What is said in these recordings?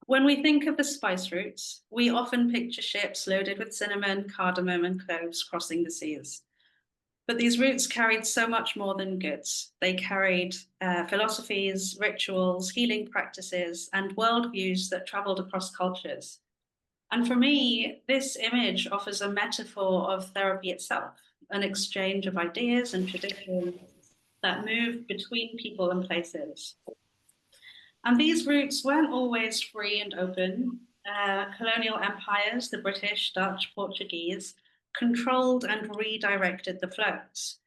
When we think of the spice routes, we often picture ships loaded with cinnamon, cardamom, and cloves crossing the seas. But these routes carried so much more than goods. They carried philosophies, rituals, healing practices, and worldviews that traveled across cultures. And for me, this image offers a metaphor of therapy itself, an exchange of ideas and traditions that move between people and places. And these routes weren't always free and open. Colonial empires, the British, Dutch, Portuguese, controlled and redirected the flows.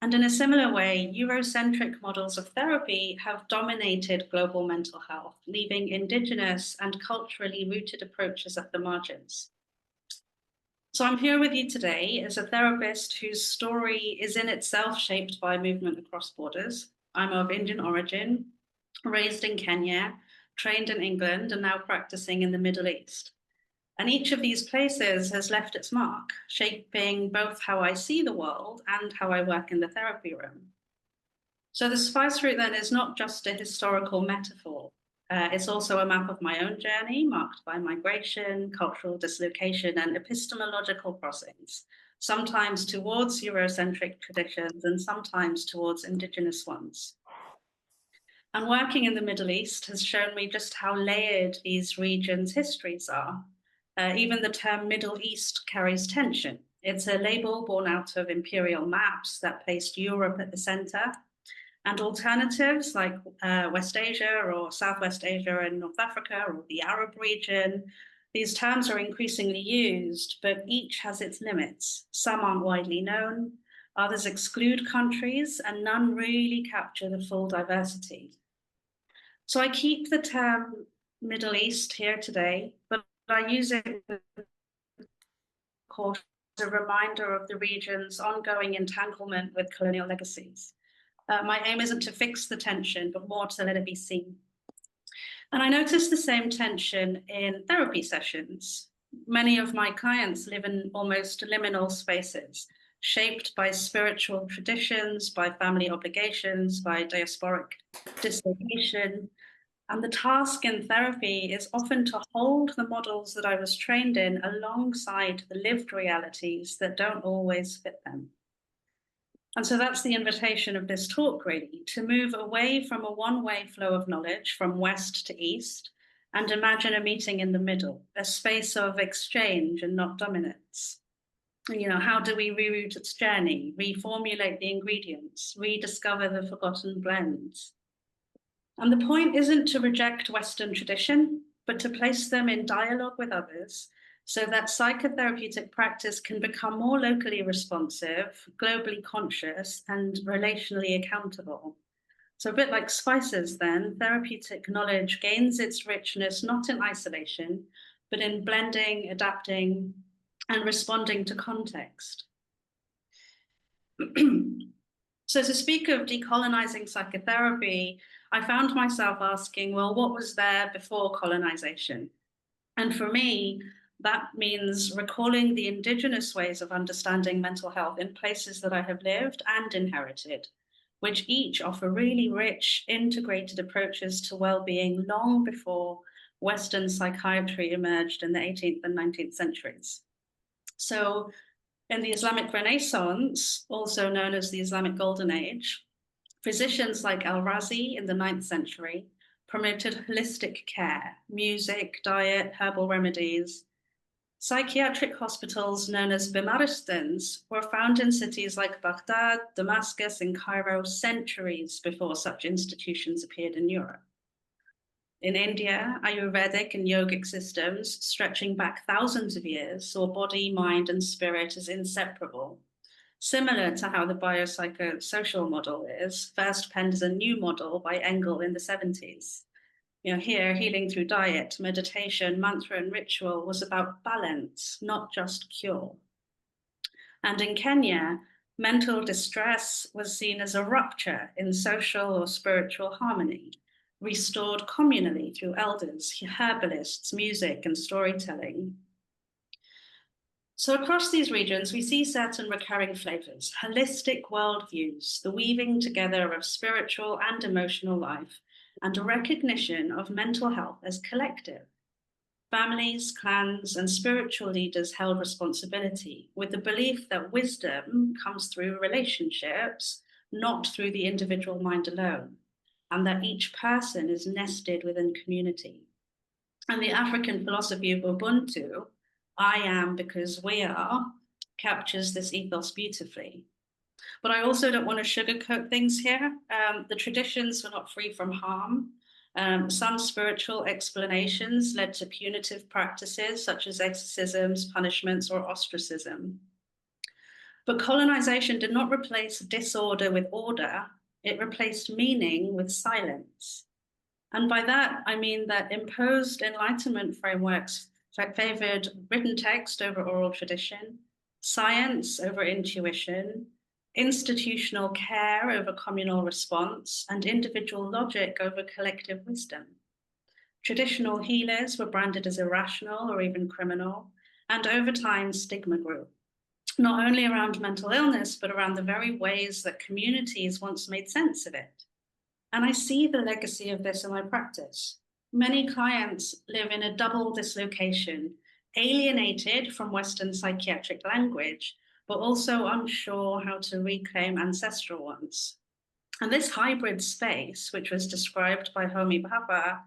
And in a similar way, Eurocentric models of therapy have dominated global mental health, leaving indigenous and culturally rooted approaches at the margins. So I'm here with you today as a therapist whose story is in itself shaped by movement across borders. I'm of Indian origin, raised in Kenya, trained in England, and now practicing in the Middle East. And each of these places has left its mark, shaping both how I see the world and how I work in the therapy room. So the spice route then is not just a historical metaphor. It's also a map of my own journey, marked by migration, cultural dislocation, and epistemological crossings, sometimes towards Eurocentric traditions and sometimes towards indigenous ones. And working in the Middle East has shown me just how layered these regions' histories are. Even the term Middle East carries tension. It's a label born out of imperial maps that placed Europe at the center, and alternatives like West Asia or Southwest Asia and North Africa or the Arab region. These terms are increasingly used, but each has its limits. Some aren't widely known, others exclude countries, and none really capture the full diversity. So I keep the term Middle East here today, but I use it as a reminder of the region's ongoing entanglement with colonial legacies. My aim isn't to fix the tension, but more to let it be seen. And I notice the same tension in therapy sessions. Many of my clients live in almost liminal spaces, shaped by spiritual traditions, by family obligations, by diasporic dislocation. And the task in therapy is often to hold the models that I was trained in alongside the lived realities that don't always fit them. And so that's the invitation of this talk, really, to move away from a one-way flow of knowledge from west to east and imagine a meeting in the middle, a space of exchange and not dominance. You know, how do we reroute its journey, reformulate the ingredients, rediscover the forgotten blends? And the point isn't to reject Western tradition, but to place them in dialogue with others so that psychotherapeutic practice can become more locally responsive, globally conscious, and relationally accountable. So a bit like spices then, therapeutic knowledge gains its richness not in isolation, but in blending, adapting, and responding to context. So to speak of decolonizing psychotherapy, I found myself asking, well, what was there before colonization? And for me, that means recalling the indigenous ways of understanding mental health in places that I have lived and inherited, which each offer really rich, integrated approaches to well-being long before Western psychiatry emerged in the 18th and 19th centuries. So in the Islamic Renaissance, also known as the Islamic Golden Age, physicians like Al-Razi in the 9th century promoted holistic care, music, diet, herbal remedies. Psychiatric hospitals known as Bimaristans were found in cities like Baghdad, Damascus, and Cairo centuries before such institutions appeared in Europe. In India, Ayurvedic and yogic systems, stretching back thousands of years, saw body, mind, and spirit as inseparable. Similar to how the biopsychosocial model is, first penned as a new model by Engel in the 70s. You know, here, healing through diet, meditation, mantra, and ritual was about balance, not just cure. And in Kenya, mental distress was seen as a rupture in social or spiritual harmony, restored communally through elders, herbalists, music, and storytelling. So across these regions, we see certain recurring flavors, holistic worldviews, the weaving together of spiritual and emotional life, and a recognition of mental health as collective, Families, clans, and spiritual leaders held responsibility with the belief that wisdom comes through relationships, not through the individual mind alone, and that each person is nested within community. And the African philosophy of Ubuntu, I am because we are, captures this ethos beautifully. But I also don't want to sugarcoat things here. The traditions were not free from harm. Some spiritual explanations led to punitive practices such as exorcisms, punishments, or ostracism. But colonization did not replace disorder with order, it replaced meaning with silence. And by that, I mean that imposed Enlightenment frameworks favored written text over oral tradition, science over intuition, institutional care over communal response, and individual logic over collective wisdom. Traditional healers were branded as irrational or even criminal, and over time, stigma grew, not only around mental illness, but around the very ways that communities once made sense of it. And I see the legacy of this in my practice. Many clients live in a double dislocation, alienated from Western psychiatric language, but also unsure how to reclaim ancestral ones. And this hybrid space, which was described by Homi Bhabha,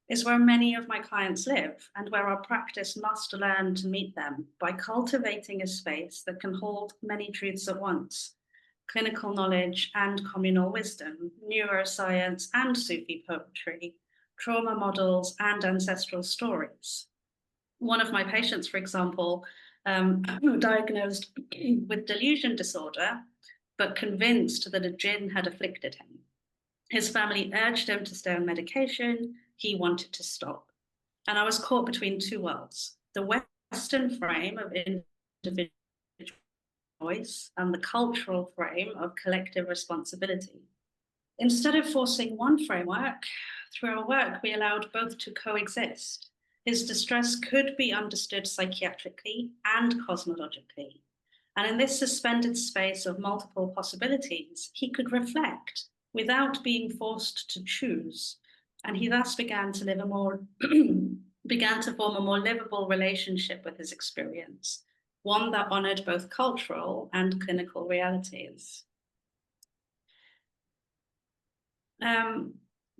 is where many of my clients live and where our practice must learn to meet them by cultivating a space that can hold many truths at once: clinical knowledge and communal wisdom, neuroscience and Sufi poetry, trauma models and ancestral stories. One of my patients, for example, diagnosed with delusion disorder, but convinced that a jinn had afflicted him. His family urged him to stay on medication. He wanted to stop. And I was caught between two worlds: the Western frame of individual choice and the cultural frame of collective responsibility. Instead of forcing one framework, through our work, we allowed both to coexist. His distress could be understood psychiatrically and cosmologically. And in this suspended space of multiple possibilities, he could reflect without being forced to choose. And he thus began to form a more livable relationship with his experience, one that honored both cultural and clinical realities.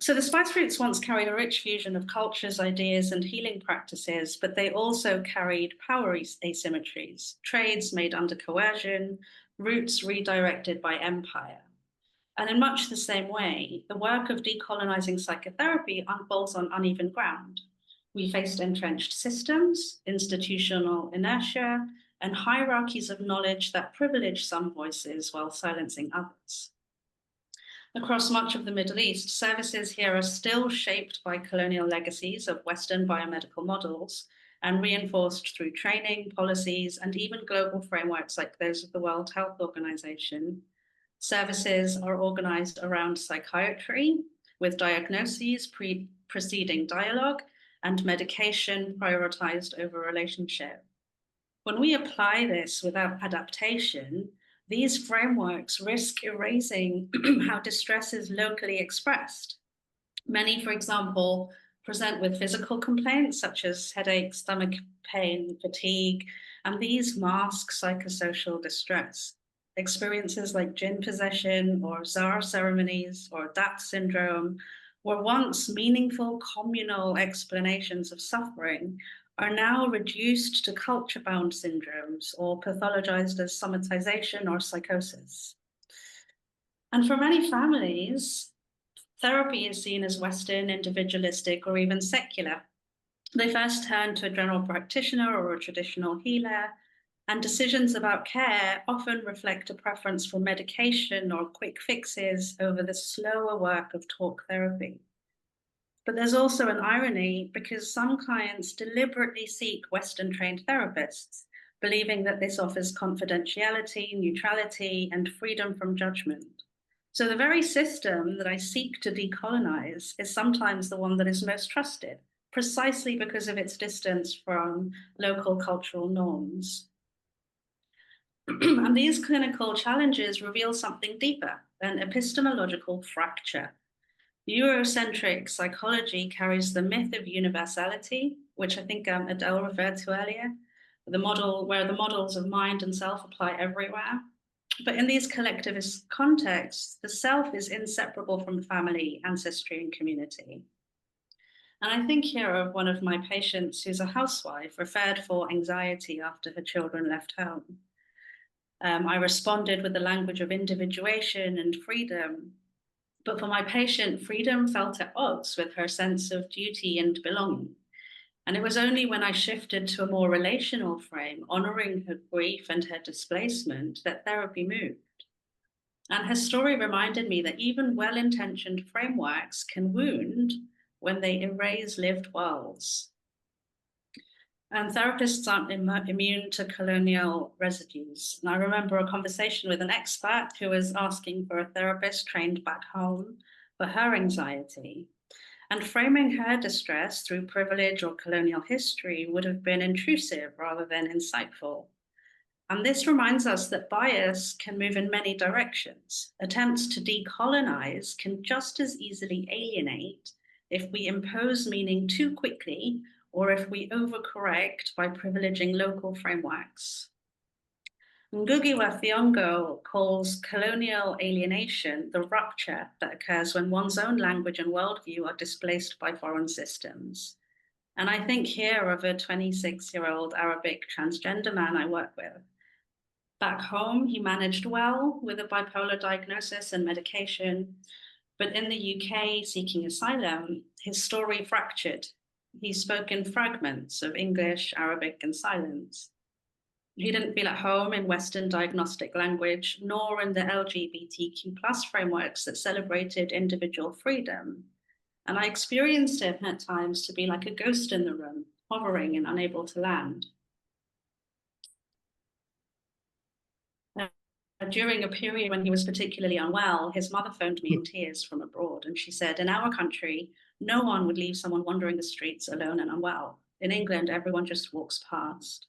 So the spice routes once carried a rich fusion of cultures, ideas, and healing practices, but they also carried power asymmetries, trades made under coercion, routes redirected by empire. And in much the same way, the work of decolonizing psychotherapy unfolds on uneven ground. We faced entrenched systems, institutional inertia, and hierarchies of knowledge that privilege some voices while silencing others. Across much of the Middle East, services here are still shaped by colonial legacies of Western biomedical models and reinforced through training, policies, and even global frameworks like those of the World Health Organization. Services are organized around psychiatry, with diagnoses preceding dialogue and medication prioritized over relationship. When we apply this without adaptation, these frameworks risk erasing how distress is locally expressed. Many, for example, present with physical complaints such as headache, stomach pain, fatigue, and these mask psychosocial distress. Experiences like jinn possession or Zar ceremonies or Dat syndrome were once meaningful communal explanations of suffering, are now reduced to culture-bound syndromes or pathologized as somatization or psychosis. And for many families, therapy is seen as Western, individualistic, or even secular. They first turn to a general practitioner or a traditional healer, and decisions about care often reflect a preference for medication or quick fixes over the slower work of talk therapy. But there's also an irony because some clients deliberately seek Western-trained therapists, believing that this offers confidentiality, neutrality, and freedom from judgment. So the very system that I seek to decolonize is sometimes the one that is most trusted, precisely because of its distance from local cultural norms. And these clinical challenges reveal something deeper, an epistemological fracture. Eurocentric psychology carries the myth of universality, which I think Adele referred to earlier, the model where the models of mind and self apply everywhere. But in these collectivist contexts, the self is inseparable from family, ancestry, and community. And I think here of one of my patients who's a housewife referred for anxiety after her children left home. I responded with the language of individuation and freedom. But for my patient, freedom felt at odds with her sense of duty and belonging. And it was only when I shifted to a more relational frame, honoring her grief and her displacement, that therapy moved. And her story reminded me that even well intentioned frameworks can wound when they erase lived worlds. And therapists aren't immune to colonial residues. And I remember a conversation with an expert who was asking for a therapist trained back home for her anxiety. And framing her distress through privilege or colonial history would have been intrusive rather than insightful. And this reminds us that bias can move in many directions. Attempts to decolonize can just as easily alienate if we impose meaning too quickly or if we overcorrect by privileging local frameworks. Ngugi wa Thiong'o calls colonial alienation the rupture that occurs when one's own language and worldview are displaced by foreign systems. And I think here of a 26-year-old Arabic transgender man I work with. Back home, he managed well with a bipolar diagnosis and medication, but in the UK, seeking asylum, his story fractured. He spoke in fragments of English, Arabic, and silence. He didn't feel at home in Western diagnostic language, nor in the LGBTQ plus frameworks that celebrated individual freedom. And I experienced him at times to be like a ghost in the room, hovering and unable to land. During a period when he was particularly unwell, his mother phoned me in tears from abroad, and she said, in our country, no one would leave someone wandering the streets alone and unwell. In England, everyone just walks past.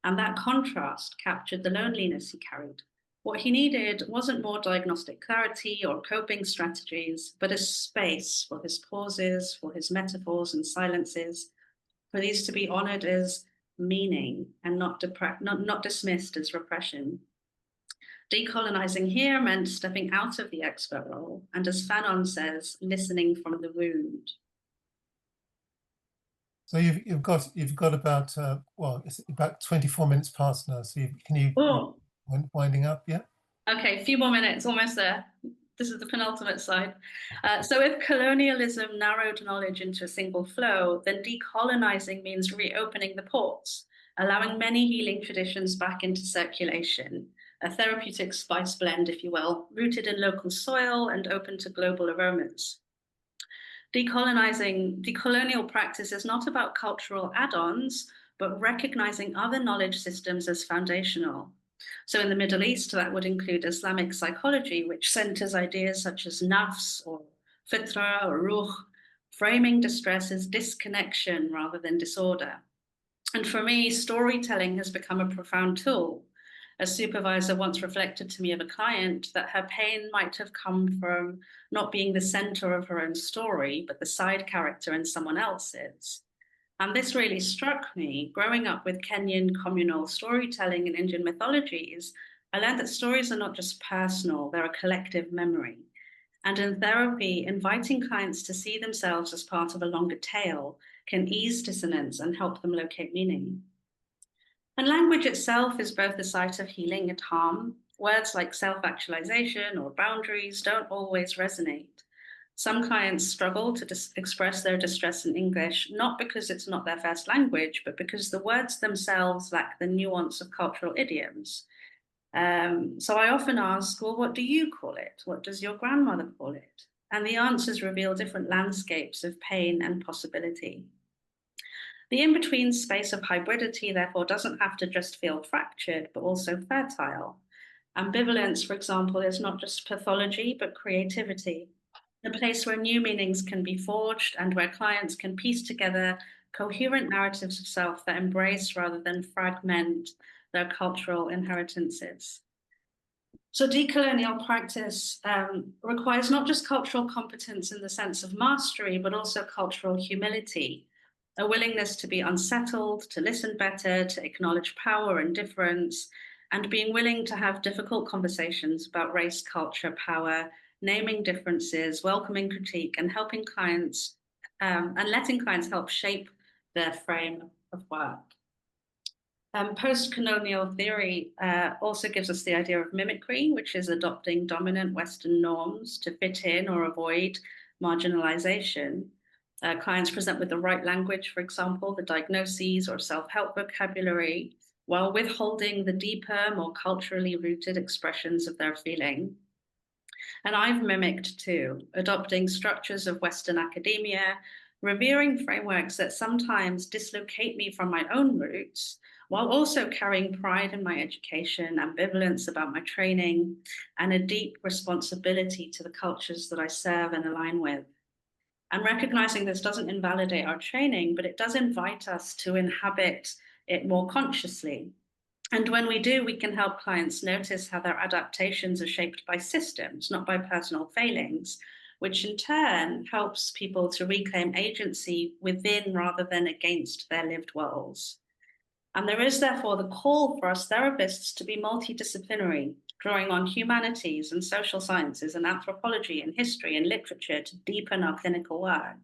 And that contrast captured the loneliness he carried. What he needed wasn't more diagnostic clarity or coping strategies, but a space for his pauses, for his metaphors and silences, for these to be honored as meaning and not dismissed as repression. Decolonizing here meant stepping out of the expert role, and as Fanon says, listening from the wound. So you've got about well, it's about 24 minutes past now. So can you winding up? Yeah. Okay, a few more minutes, almost there. This is the penultimate slide. So if colonialism narrowed knowledge into a single flow, then decolonizing means reopening the ports, allowing many healing traditions back into circulation, a therapeutic spice blend, if you will, rooted in local soil and open to global aromas. Decolonial practice is not about cultural add-ons, but recognizing other knowledge systems as foundational. So in the Middle East, that would include Islamic psychology, which centers ideas such as nafs or fitra or ruh, framing distress as disconnection rather than disorder. And for me, storytelling has become a profound tool. A supervisor once reflected to me of a client that her pain might have come from not being the center of her own story, but the side character in someone else's. And this really struck me. Growing up with Kenyan communal storytelling and Indian mythologies, I learned that stories are not just personal, they're a collective memory. And in therapy, inviting clients to see themselves as part of a longer tale can ease dissonance and help them locate meaning. And language itself is both the site of healing and harm. Words like self-actualization or boundaries don't always resonate. Some clients struggle to express their distress in English, not because it's not their first language, but because the words themselves lack the nuance of cultural idioms. So I often ask, well, what do you call it? What does your grandmother call it? And the answers reveal different landscapes of pain and possibility. The in-between space of hybridity, therefore, doesn't have to just feel fractured, but also fertile. Ambivalence, for example, is not just pathology, but creativity, a place where new meanings can be forged and where clients can piece together coherent narratives of self that embrace rather than fragment their cultural inheritances. So decolonial practice requires not just cultural competence in the sense of mastery, but also cultural humility, a willingness to be unsettled, to listen better, to acknowledge power and difference, and being willing to have difficult conversations about race, culture, power, naming differences, welcoming critique, and helping clients and letting clients help shape their frame of work. Postcolonial theory also gives us the idea of mimicry, which is adopting dominant Western norms to fit in or avoid marginalization. Clients present with the right language, for example, the diagnoses or self-help vocabulary, while withholding the deeper, more culturally rooted expressions of their feeling. And I've mimicked too, adopting structures of Western academia, revering frameworks that sometimes dislocate me from my own roots, while also carrying pride in my education, ambivalence about my training, and a deep responsibility to the cultures that I serve and align with. And recognizing this doesn't invalidate our training, but it does invite us to inhabit it more consciously. And when we do, we can help clients notice how their adaptations are shaped by systems, not by personal failings, which in turn helps people to reclaim agency within rather than against their lived worlds. And there is therefore the call for us therapists to be multidisciplinary, drawing on humanities and social sciences and anthropology and history and literature to deepen our clinical work.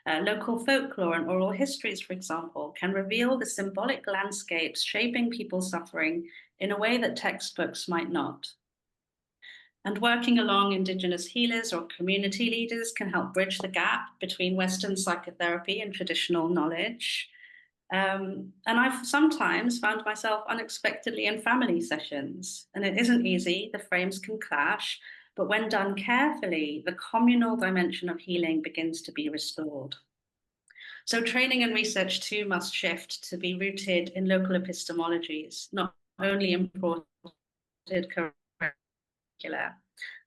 Local folklore and oral histories, for example, can reveal the symbolic landscapes shaping people's suffering in a way that textbooks might not. And working along Indigenous healers or community leaders can help bridge the gap between Western psychotherapy and traditional knowledge. And I've sometimes found myself unexpectedly in family sessions, and it isn't easy, the frames can clash, but when done carefully, the communal dimension of healing begins to be restored. So training and research too must shift to be rooted in local epistemologies, not only imported curricula.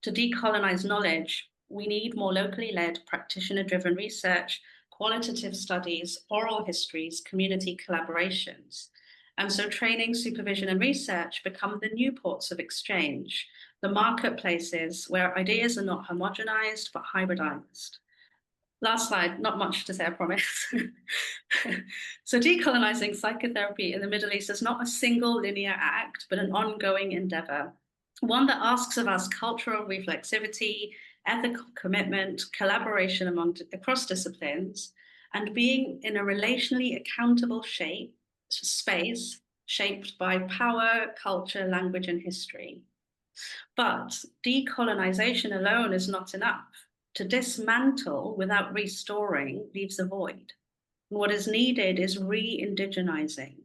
To decolonize knowledge, we need more locally led, practitioner-driven research, qualitative studies, oral histories, community collaborations. And so training, supervision, and research become the new ports of exchange, the marketplaces where ideas are not homogenized, but hybridized. Last slide, not much to say, I promise. So decolonizing psychotherapy in the Middle East is not a single linear act, but an ongoing endeavor, one that asks of us cultural reflexivity, ethical commitment, collaboration across disciplines, and being in a relationally accountable space shaped by power, culture, language, and history. But decolonization alone is not enough. To dismantle without restoring leaves a void. What is needed is re-indigenizing,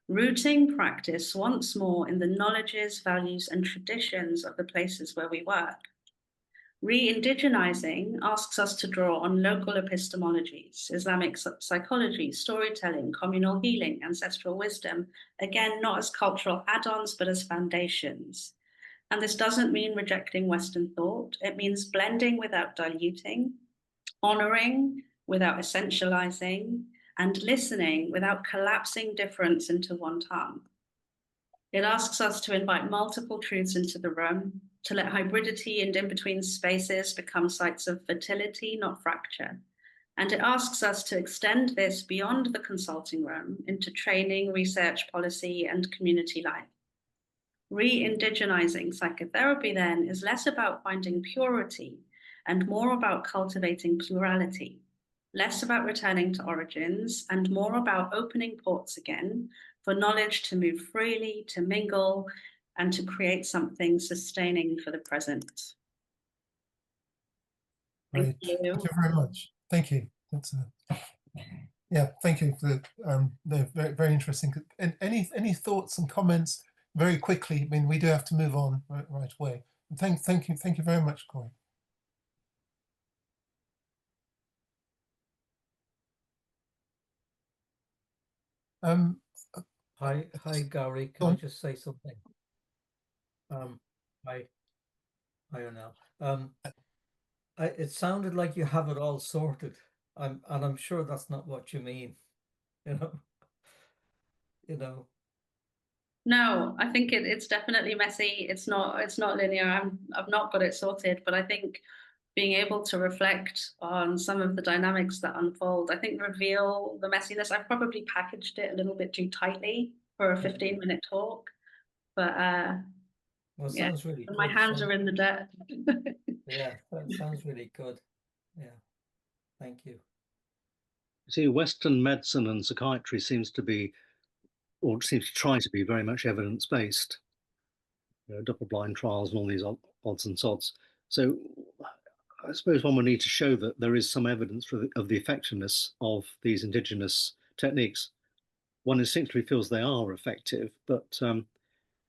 rooting practice once more in the knowledges, values, and traditions of the places where we work. Re-indigenizing asks us to draw on local epistemologies, Islamic psychology, storytelling, communal healing, ancestral wisdom, again, not as cultural add-ons, but as foundations. And this doesn't mean rejecting Western thought. It means blending without diluting, honoring without essentializing, and listening without collapsing difference into one tongue. It asks us to invite multiple truths into the room, to let hybridity and in-between spaces become sites of fertility, not fracture. And it asks us to extend this beyond the consulting room into training, research, policy, and community life. Re-indigenizing psychotherapy then is less about finding purity and more about cultivating plurality, less about returning to origins and more about opening ports again for knowledge to move freely, to mingle, and to create something sustaining for the present. Great. Thank you very much. Thank you. That's yeah, thank you for they're very, very interesting. And any thoughts and comments very quickly? I mean, we do have to move on right away. Thank you very much, Gauri. Hi, Gauri. Can I just say something? I don't know. It sounded like you have it all sorted. And I'm sure that's not what you mean. You know. No, I think it's definitely messy. It's not linear. I've not got it sorted, but I think being able to reflect on some of the dynamics that unfold, I think reveal the messiness. I've probably packaged it a little bit too tightly for a 15-minute talk, but Well, it yeah, sounds really my good. hands are in the dirt. Yeah, that sounds really good. Yeah, thank you. See, Western medicine and psychiatry seems to be, or seems to try to be, very much evidence-based. Double-blind trials and all these odds and sods. So I suppose one would need to show that there is some evidence of the effectiveness of these indigenous techniques. One instinctively feels they are effective, but it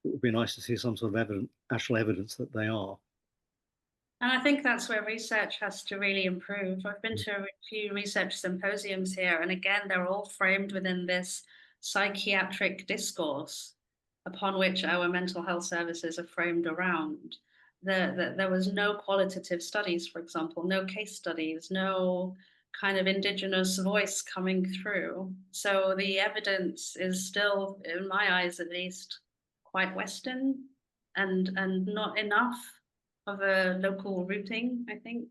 would be nice to see some sort of actual evidence that they are. And I think that's where research has to really improve. I've been to a few research symposiums here, and again, they're all framed within this psychiatric discourse upon which our mental health services are framed around. There was no qualitative studies, for example, no case studies, no kind of indigenous voice coming through. So the evidence is still, in my eyes at least, quite Western and not enough of a local routing, I think.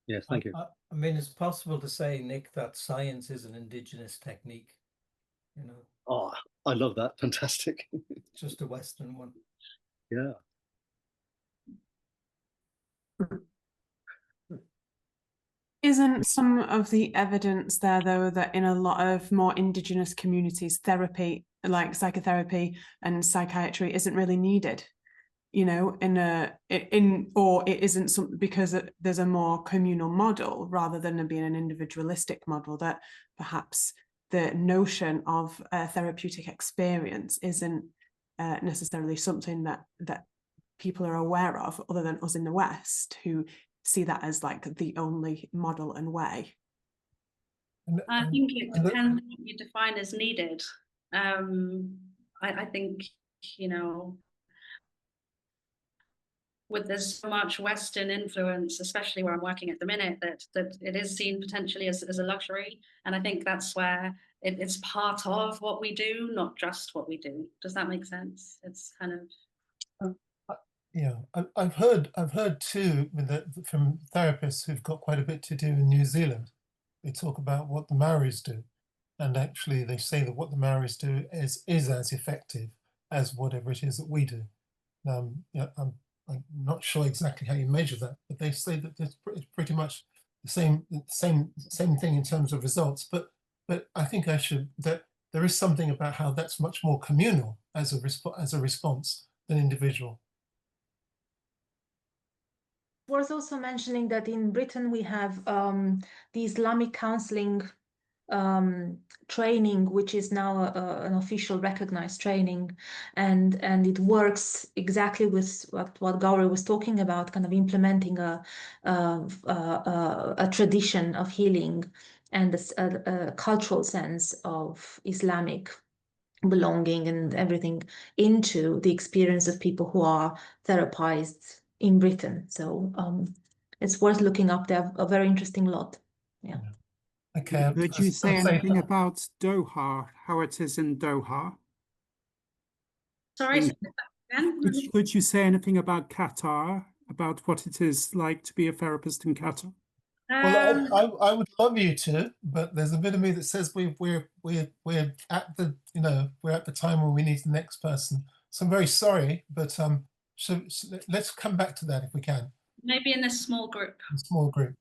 Yes, thank you. I mean, it's possible to say, Nick, that science is an indigenous technique, you know. Oh, I love that. Fantastic. Just a Western one. Yeah. Isn't some of the evidence there, though, that in a lot of more indigenous communities, therapy, like psychotherapy and psychiatry, isn't really needed? You know, or it isn't something because there's a more communal model rather than being an individualistic model, that perhaps the notion of a therapeutic experience isn't necessarily something that people are aware of, other than us in the West, who see that as like the only model and way. I think it depends on what you define as needed. I think, you know, with there's so much Western influence, especially where I'm working at the minute, that it is seen potentially as a luxury. And I think that's where it's part of what we do, not just what we do. Does that make sense? It's kind of... Yeah, I've heard too from therapists who've got quite a bit to do in New Zealand. They talk about what the Maoris do, and actually they say that what the Maoris do is as effective as whatever it is that we do. Yeah, I'm not sure exactly how you measure that, but they say that it's pretty much the same thing in terms of results. But I think that there is something about how that's much more communal as a response than individual. Worth also mentioning that in Britain we have the Islamic counseling training, which is now an official recognized training, and it works exactly with what Gauri was talking about, kind of implementing a tradition of healing and a cultural sense of Islamic belonging and everything into the experience of people who are therapized in Britain. So it's worth looking up. They're a very interesting lot. Yeah. Okay. Could you say anything about Doha, how it is in Doha? Sorry, again? Could you say anything about Qatar, about what it is like to be a therapist in Qatar? Well, I would love you to, but there's a bit of me that says we're at the we're at the time when we need the next person. So I'm very sorry, but so let's come back to that if we can. Maybe in a small group. A small group.